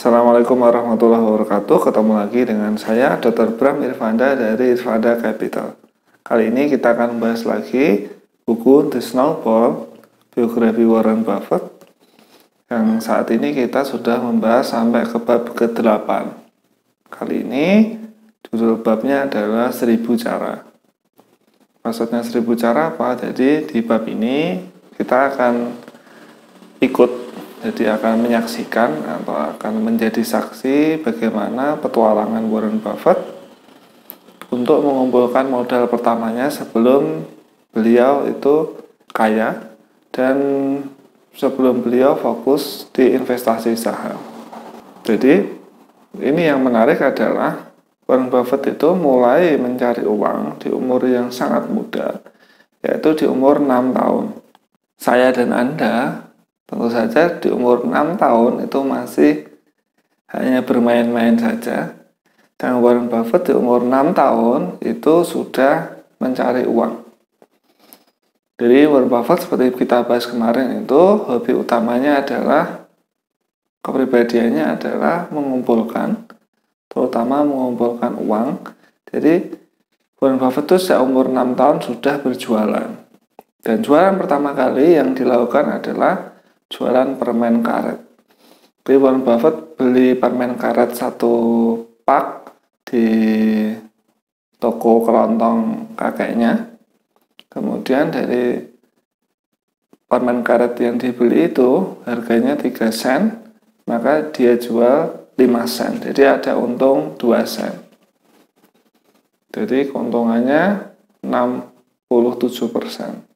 Assalamualaikum warahmatullahi wabarakatuh. Ketemu lagi dengan saya Dr. Bram Irfanda dari Irfanda Capital. Kali ini kita akan membahas lagi buku The Snowball, biografi Warren Buffett, yang saat ini kita sudah membahas sampai ke bab ke-8. Kali ini judul babnya adalah 1000 cara. Maksudnya 1000 cara apa? Jadi di bab ini kita akan akan menyaksikan atau akan menjadi saksi bagaimana petualangan Warren Buffett untuk mengumpulkan modal pertamanya sebelum beliau itu kaya dan sebelum beliau fokus di investasi saham. Jadi ini yang menarik adalah Warren Buffett itu mulai mencari uang di umur yang sangat muda, yaitu di umur 6 tahun. Saya dan Anda tentu saja di umur 6 tahun itu masih hanya bermain-main saja. Dan Warren Buffett di umur 6 tahun itu sudah mencari uang. Jadi Warren Buffett seperti kita bahas kemarin itu hobi utamanya adalah, kepribadiannya adalah mengumpulkan, terutama mengumpulkan uang. Jadi Warren Buffett itu sejak umur 6 tahun sudah berjualan. Dan jualan pertama kali yang dilakukan adalah jualan permen karet. Jadi Warren Buffett beli permen karet 1 pak di toko kelontong kakeknya. Kemudian dari permen karet yang dibeli itu harganya 3 sen, maka dia jual 5 sen. Jadi ada untung 2 sen. Jadi keuntungannya 67%.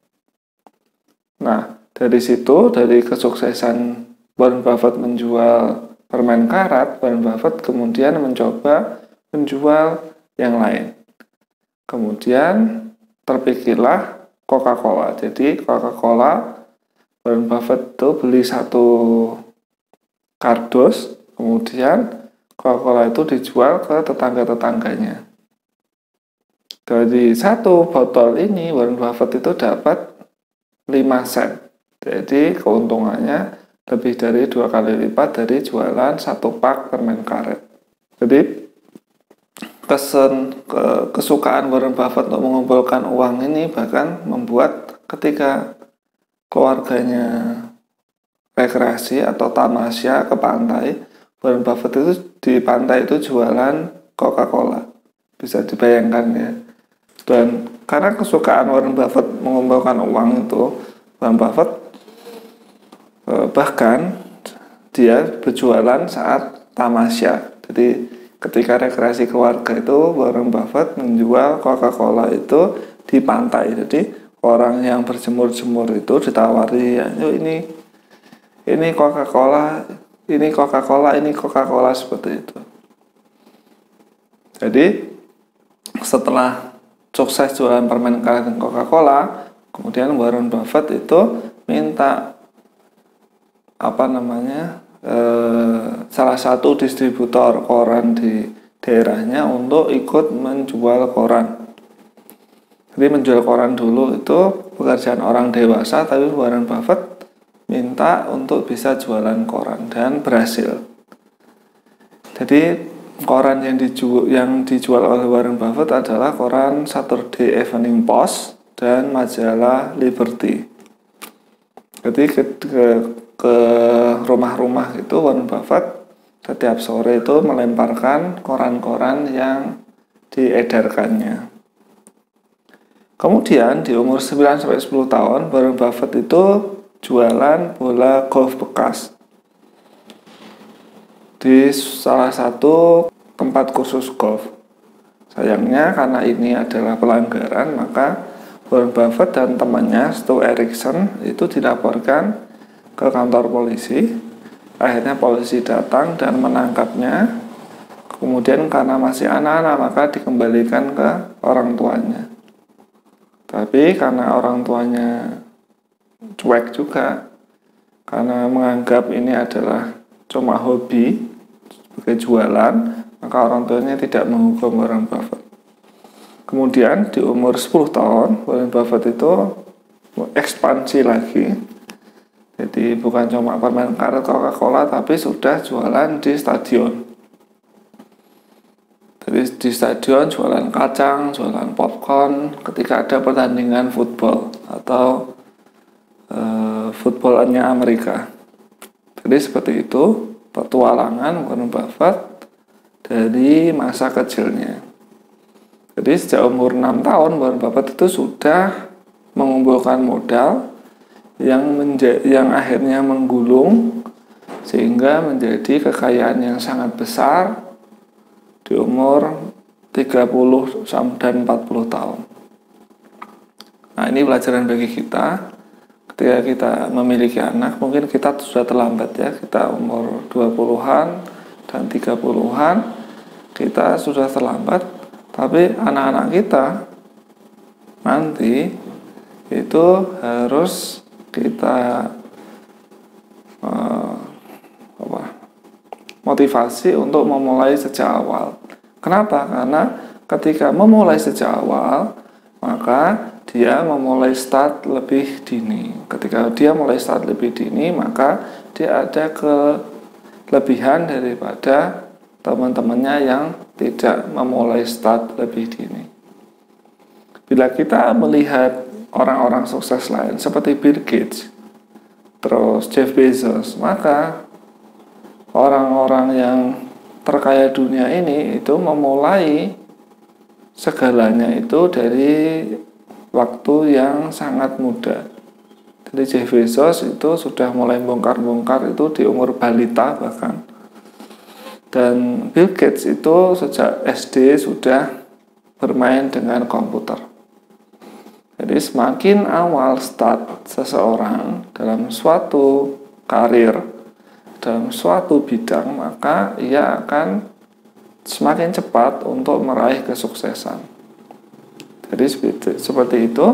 Nah, dari situ, dari kesuksesan Warren Buffett menjual permen karet, Warren Buffett kemudian mencoba menjual yang lain. Kemudian terpikirlah Coca-Cola. Jadi Coca-Cola, Warren Buffett itu beli 1 kardus, kemudian Coca-Cola itu dijual ke tetangga-tetangganya. Dari 1 botol ini Warren Buffett itu dapat 5 sen. Jadi keuntungannya lebih dari 2 kali lipat dari jualan 1 pak permen karet. Jadi kesukaan Warren Buffett untuk mengumpulkan uang ini bahkan membuat ketika keluarganya rekreasi atau tamasya ke pantai, Warren Buffett itu di pantai itu jualan Coca-Cola. Bisa dibayangkan ya. Dan karena kesukaan Warren Buffett mengumpulkan uang itu, Warren Buffett bahkan dia berjualan saat tamasya. Jadi ketika rekreasi keluarga itu Warren Buffett menjual Coca-Cola itu di pantai. Jadi orang yang berjemur-jemur itu ditawari, "Ayo ini Coca-Cola, ini Coca-Cola, ini Coca-Cola," seperti itu. Jadi setelah sukses jualan permen karet dan Coca-Cola, kemudian Warren Buffett itu minta salah satu distributor koran di daerahnya untuk ikut menjual koran. Jadi menjual koran dulu itu pekerjaan orang dewasa, tapi Warren Buffett minta untuk bisa jualan koran dan berhasil. Jadi koran yang dijual oleh Warren Buffett adalah koran Saturday Evening Post dan majalah Liberty. Jadi ke rumah-rumah itu Warren Buffett setiap sore itu melemparkan koran-koran yang diedarkannya. Kemudian di umur 9-10 tahun Warren Buffett itu jualan bola golf bekas di salah satu tempat khusus golf. Sayangnya karena ini adalah pelanggaran, maka Warren Buffett dan temannya Stu Erickson itu dilaporkan ke kantor polisi. Akhirnya polisi datang dan menangkapnya. Kemudian karena masih anak-anak maka dikembalikan ke orang tuanya. Tapi karena orang tuanya cuek juga, karena menganggap ini adalah cuma hobi sebagai jualan, maka orang tuanya tidak menghukum Warren Buffett. Kemudian di umur 10 tahun Warren Buffett itu ekspansi lagi. Jadi bukan cuma permen karet Coca-Cola, tapi sudah jualan di stadion. Jadi di stadion jualan kacang, jualan popcorn ketika ada pertandingan football atau footballernya Amerika. Jadi seperti itu petualangan Warren Buffett dari masa kecilnya. Jadi sejak umur 6 tahun Warren Buffett itu sudah mengumpulkan modal yang akhirnya menggulung sehingga menjadi kekayaan yang sangat besar di umur 30 dan 40 tahun. Nah, ini pelajaran bagi kita. Ketika kita memiliki anak, mungkin kita sudah terlambat ya, kita umur 20-an dan 30-an, kita sudah terlambat, tapi anak-anak kita nanti itu harus kita motivasi untuk memulai sejak awal. Kenapa? Karena ketika memulai sejak awal, maka dia memulai start lebih dini. Ketika dia mulai start lebih dini, maka dia ada kelebihan daripada teman-temannya yang tidak memulai start lebih dini. Bila kita melihat orang-orang sukses lain seperti Bill Gates, terus Jeff Bezos, maka orang-orang yang terkaya dunia ini itu memulai segalanya itu dari waktu yang sangat muda. Jadi Jeff Bezos itu sudah mulai bongkar-bongkar itu di umur balita bahkan. Dan Bill Gates itu sejak SD sudah bermain dengan komputer. Jadi semakin awal start seseorang dalam suatu karir, dalam suatu bidang, maka ia akan semakin cepat untuk meraih kesuksesan. Jadi seperti itu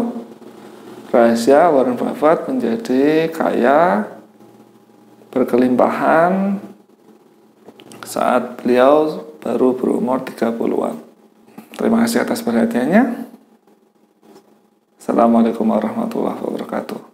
rahasia Warren Buffett menjadi kaya berkelimpahan saat beliau baru berumur 30-an. Terima kasih atas perhatiannya. Assalamualaikum warahmatullahi wabarakatuh.